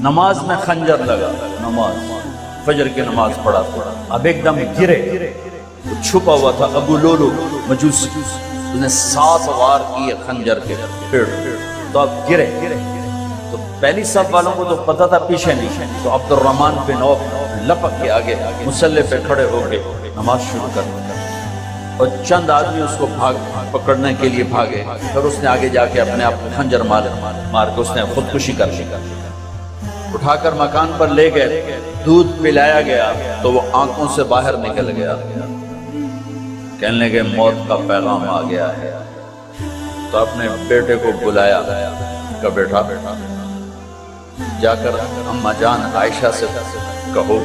نماز میں خنجر لگا، نماز فجر کی نماز پڑھا تھا، اب ایک دم گرے، چھپا ہوا تھا ابو لولو مجوسی، اس نے 7 وار کیے خنجر کے پیڑ، تو اب گرے، تو پہلی صف والوں کو تو پتہ تھا پیچھے نہیں، تو عبد الرحمن بن عوف لپک کے آگے مصلی پہ کھڑے ہو کے نماز شروع کر دی، اور چند آدمی اس کو پکڑنے کے لیے بھاگے، پھر اس نے آگے جا کے اپنے آپ کو خنجر مار کے اس نے خودکشی کر لی، اٹھا کر مکان پر لے گئے، دودھ پلایا گیا تو وہ آنکھوں سے باہر نکل گیا، کہنے لگے موت کا پیغام آ گیا ہے، تو اپنے بیٹے کو بلایا کہ بیٹا جا کر اماں جان عائشہ سے کہو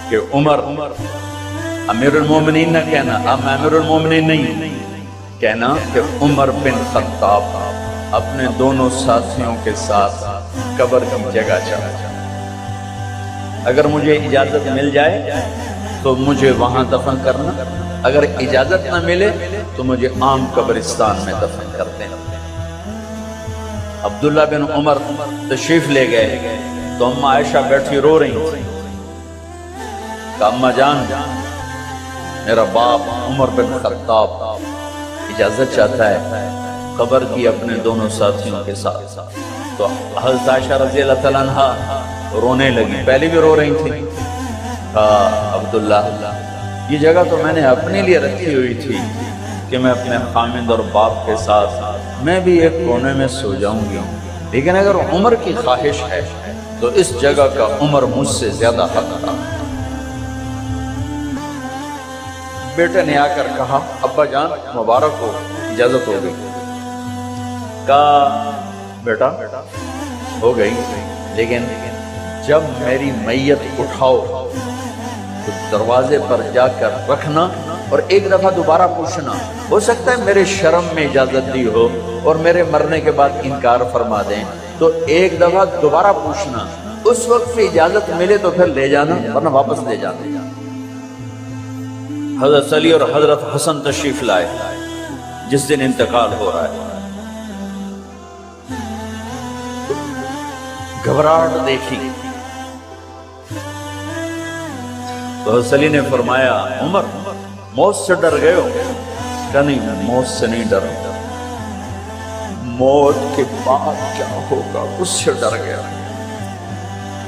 کہ عمر امیر المومنین نہ کہنا، اب میں امیر المومنین نہیں، کہنا کہ عمر بن خطاب اپنے دونوں ساتھیوں کے ساتھ قبر کی جگہ چلا، اگر مجھے اجازت مل جائے تو مجھے وہاں دفن کرنا، اگر اجازت نہ ملے تو مجھے عام قبرستان میں دفن کر دینا۔ عبداللہ بن عمر تشریف لے گئے تو اماں عائشہ بیٹھی رو رہی تھی کہ اماں جان میرا باپ عمر بن خطاب اجازت چاہتا ہے قبر کی اپنے دونوں ساتھیوں کے ساتھ، تو حضرت عائشہ رضی اللہ تعالیٰ عنہ رونے لگی، پہلے بھی رو رہی تھی، عبداللہ یہ جگہ تو میں نے اپنے لیے رکھی ہوئی تھی کہ میں اپنے خامند اور باپ کے ساتھ میں بھی ایک کونے میں سو جاؤں گی، لیکن اگر عمر کی خواہش ہے تو اس جگہ کا عمر مجھ سے زیادہ حق تھا۔ بیٹے نے آ کر کہا ابا جان مبارک ہو، اجازت ہو گئی، کہا بیٹا ہو گئی، لیکن جب میری میت اٹھاؤ تو دروازے پر جا کر رکھنا اور ایک دفعہ دوبارہ پوچھنا، ہو سکتا ہے میرے شرم میں اجازت دی ہو اور میرے مرنے کے بعد انکار فرما دیں، تو ایک دفعہ دوبارہ پوچھنا، اس وقت پہ اجازت ملے تو پھر لے جانا ورنہ واپس لے جانا۔ حضرت علی اور حضرت حسن تشریف لائے جس دن انتقال ہو رہا ہے، گھبراہٹ دیکھی تو حضرت علی نے فرمایا عمر موت سے ڈر گئے ہو؟ کہ نہیں موت سے نہیں ڈر، موت کے بعد کیا ہوگا اس سے ڈر گیا۔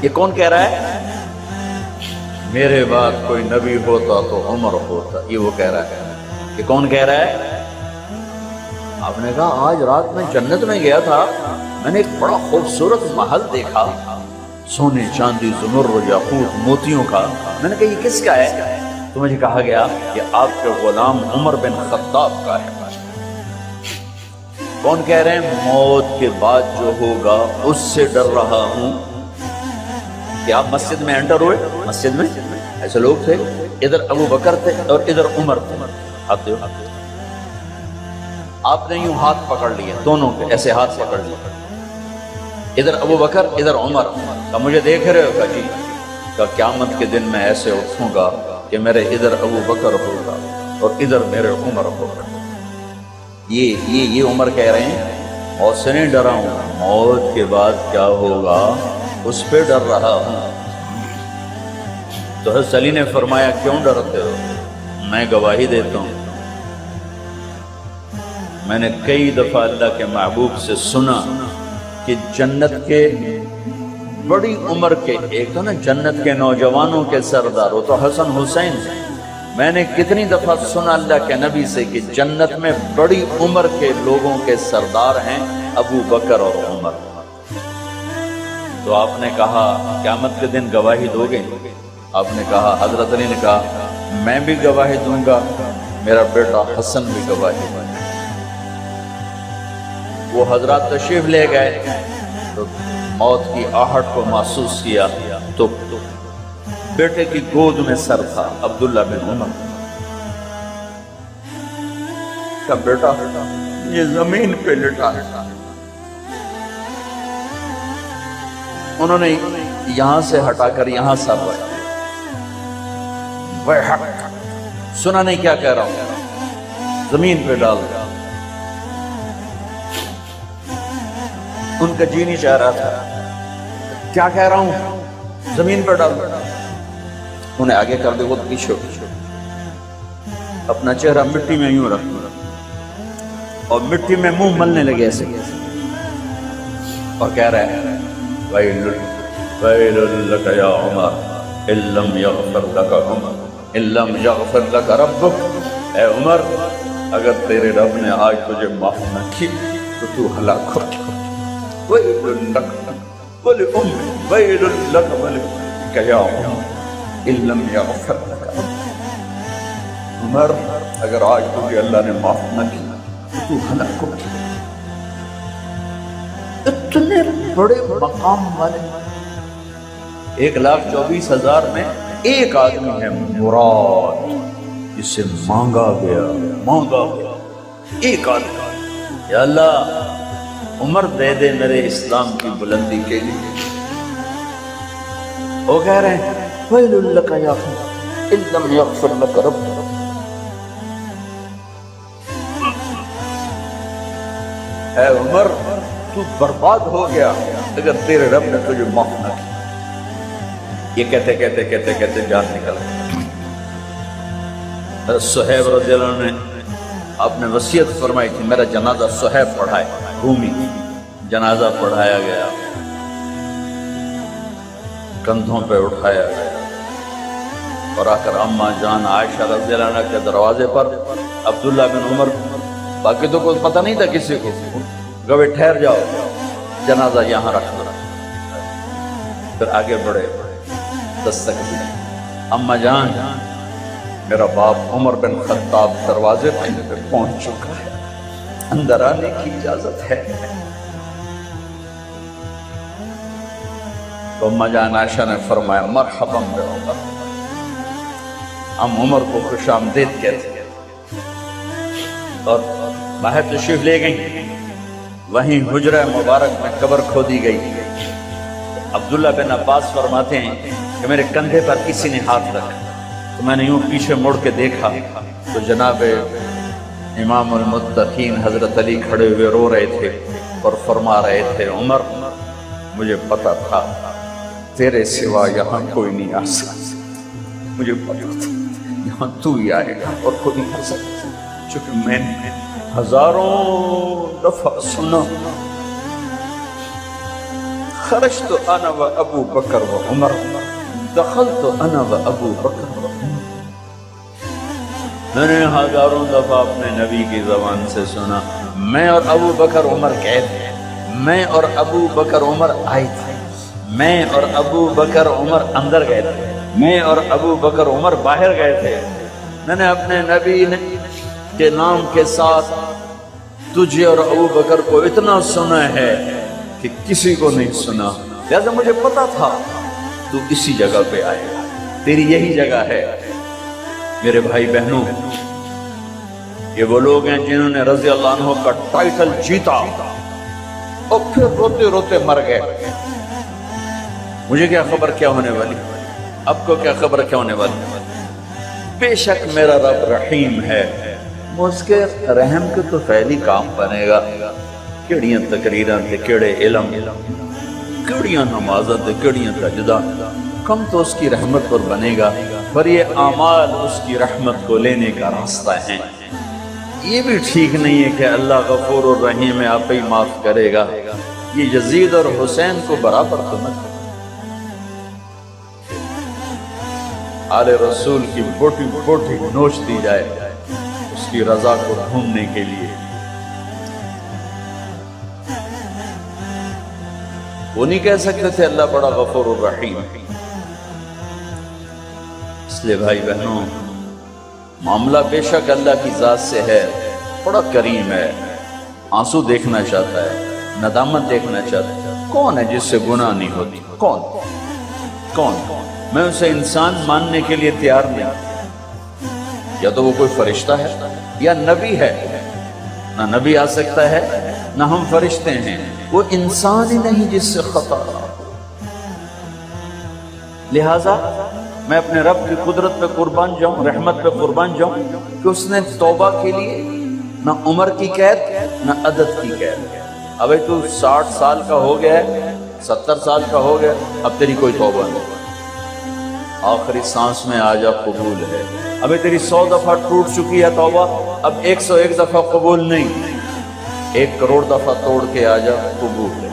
یہ کون کہہ رہا ہے؟ میرے بعد کوئی نبی ہوتا تو عمر ہوتا، یہ وہ کہہ رہا ہے۔ یہ کون کہہ رہا ہے؟ آپ نے کہا آج رات میں جنت میں گیا تھا، میں نے ایک بڑا خوبصورت محل دیکھا، سونے چاندی زمرد یاقوت موتیوں کا، میں نے کہا یہ کس کا ہے؟ تو مجھے کہا گیا کہ آپ کے غلام عمر بن خطاب کا ہے۔ کون کہہ رہے ہیں؟ موت کے بعد جو ہوگا اس سے ڈر رہا ہوں۔ کہ آپ مسجد میں انٹر ہوئے، مسجد میں ایسے لوگ تھے، ادھر ابو بکر تھے اور ادھر عمر تھے، آتے ہو آپ نے یوں ہاتھ پکڑ لیے، دونوں کے ایسے ہاتھ پکڑ لیے، ادھر ابو بکر ادھر عمر، کہ مجھے دیکھ رہے ہو؟ کہ جی، کہ قیامت کے دن میں ایسے اٹھوں گا کہ میرے ادھر ابو بکر ہوگا اور ادھر میرے عمر ہوگا۔ یہ عمر کہہ رہے ہیں موت سے نہیں ڈرا ہوں، موت کے بعد کیا ہوگا اس پہ ڈر رہا ہوں۔ تو حضرت علی نے فرمایا کیوں ڈرتے ہو؟ میں گواہی دیتا ہوں، میں نے کئی دفعہ اللہ کے محبوب سے سنا کہ جنت کے بڑی عمر کے، ایک تو نا جنت کے نوجوانوں کے سردار، وہ تو حسن حسین، میں نے کتنی دفعہ سنا اللہ کے نبی سے کہ جنت میں بڑی عمر کے لوگوں کے سردار ہیں ابو بکر اور عمر۔ تو آپ نے کہا قیامت کے دن گواہی دو گے؟ آپ نے کہا، حضرت علی نے کہا میں بھی گواہی دوں گا، میرا بیٹا حسن بھی گواہی دے گا۔ وہ حضرات تشریف لے گئے تو موت کی آہٹ کو محسوس کیا تو بیٹے کی گود میں سر تھا، عبداللہ بن عمر کا بیٹا یہ زمین پہ لٹا ہے۔ انہوں نے یہاں سے ہٹا کر یہاں سر رکھا، وہ سنا نہیں کیا کہہ رہا ہوں، زمین پہ ڈال دیا۔ ان کا جی نہیں چاہ رہا تھا، کیا کہہ رہا ہوں زمین پر ڈال. انہیں آگے کر دے, وہ پیچھے اپنا چہرہ مٹی میں یوں رکھ اور مٹی میں منہ ملنے لگے ایسے اور کہہ رہا ہے وَيْلٌ لَكَ يَا عُمَرْ إِن لَّمْ يَغْفِرْ لَكَ عُمَرْ إِن لَّمْ يَغْفِرْ لَكَ رَبُّكَ. اے عمر اگر تیرے رب نے آج تجھے معاف نہ کی تو تو ہلاک ہو. وَيْلٌ لَكَ وَلِأُمِّكَ وَيْلٌ لَكَ وَلِأُمِّكَ يَا عُمَرْ إِن لَّمْ يَغْفِرْ لَكَ رَبُّكَ. عمر اگر آج تجھے اللہ نے معاف نہ کی تو ہلاک ہو. اتنے بڑے مقام والے 1,24,000 میں ایک آدمی ہے مراد جسے مانگا گیا ایک آدمی. یا اللہ عمر دے دے میرے اسلام کی بلندی کے لیے. وہ کہہ رہے ہیں وَيْلٌ لَكَ يَا عُمَرْ إِن لَّمْ يَغْفِرْ لَكَ رَبُّكَ. اے عمر تو برباد ہو گیا اگر تیرے رب نے تجھے معاف نہ کیا. یہ کہتے کہتے کہتے کہتے جان نکل گئی. صہیب رضی اللہ عنہ نے آپ نے وصیت فرمائی تھی میرا جنازہ صہیب پڑھائے. رومی جنازہ پڑھایا گیا, کندھوں پہ اٹھایا گیا اور آ کر اماں جان عائشہ رضی اللہ عنہ کے دروازے پر عبداللہ بن عمر, باقی تو کوئی پتہ نہیں تھا کسی کو, گوے ٹھہر جاؤ جنازہ یہاں رکھ دو. پھر آگے بڑھے دستک دی. اماں جان میرا باپ عمر بن خطاب دروازے پہ پہنچ چکا ہے, اندر آنے کی اجازت ہے. تو اماں جان عائشہ نے فرمایا مرحبا بعمر. ہم عمر کو خوش آمدید کہتے اور باہر تشریف لے گئیں. وہیں حجرہ مبارک میں قبر کھودی گئی. عبداللہ بن عباس فرماتے ہیں کہ میرے کندھے پر کسی نے ہاتھ رکھا تو میں نے یوں پیچھے مڑ کے دیکھا تو جناب امام المتقین حضرت علی کھڑے ہوئے رو رہے تھے اور فرما رہے تھے عمر مجھے پتا تھا تیرے سوا یہاں کوئی نہیں آ سکتا, مجھے پتا تھا یہاں تو ہی آئے گا اور کوئی نہیں آ سکتا. چونکہ میں نے ہزاروں دفعہ سنا خرجت انا و ابو بکر و عمر دخلت انا و ابو بکر و عمر. میں نے ہزاروں دفعہ اپنے نبی کی زبان سے سنا میں اور ابو بکر عمر گئے تھے, میں اور ابو بکر عمر آئے تھے, میں اور ابو بکر عمر اندر گئے تھے, میں اور ابو بکر عمر باہر گئے تھے. میں نے اپنے نبی کے نام کے ساتھ تجھے اور ابو بکر کو اتنا سنا ہے کہ کسی کو نہیں سنا, لہذا مجھے پتا تھا تو اسی جگہ پہ آئے گا, تیری یہی جگہ ہے. میرے بھائی بہنوں, یہ وہ لوگ ہیں جنہوں نے رضی اللہ عنہ کا ٹائٹل جیتا اور پھر روتے روتے مر گئے. مجھے کیا خبر کیا ہونے والی, اب کو کیا خبر کیا ہونے والی. بے شک میرا رب رحیم ہے, اس کے رحم کے تو پہلی کام بنے گا. کیڑیاں تقریراں تے کیڑے علم, کیڑیاں نمازاں تے کیڑیاں سجدہ, کم تو اس کی رحمت پر بنے گا. پر یہ اعمال اس کی رحمت کو لینے کا راستہ ہیں. یہ بھی ٹھیک نہیں ہے کہ اللہ غفور الرحیم ہے آپ ہی معاف کرے گا. یہ یزید اور حسین کو برابر تو نہ آل رسول کی بوٹی بوٹی نوچ دی جائے اس کی رضا کو ڈھونڈنے کے لیے. وہ نہیں کہہ سکتے تھے اللہ بڑا غفور الرحیم. اس لیے بھائی بہنوں, معاملہ بے شک اللہ کی ذات سے ہے, بڑا کریم ہے, آنسو دیکھنا چاہتا ہے, ندامت دیکھنا چاہتا ہے. کون ہے جس سے گناہ نہیں ہوتی؟ کون کون؟ میں اسے انسان ماننے کے لیے تیار نہیں. یا تو وہ کوئی فرشتہ ہے یا نبی ہے. نہ نبی آ سکتا ہے نہ ہم فرشتے ہیں, وہ انسان ہی نہیں جس سے خطا. لہذا میں اپنے رب کی قدرت پہ قربان جاؤں, رحمت پہ قربان جاؤں کہ اس نے توبہ کے لیے نہ عمر کی قید نہ عدد کی قید. ابھی تو 60 سال کا ہو گیا ہے, 70 سال کا ہو گیا، اب تیری کوئی توبہ نہیں، آخری سانس میں آ جا قبول ہے۔ ابھی تیری 100 دفعہ ٹوٹ چکی ہے توبہ، اب 101 دفعہ قبول نہیں، 1 کروڑ دفعہ توڑ کے آ جا، قبول ہے۔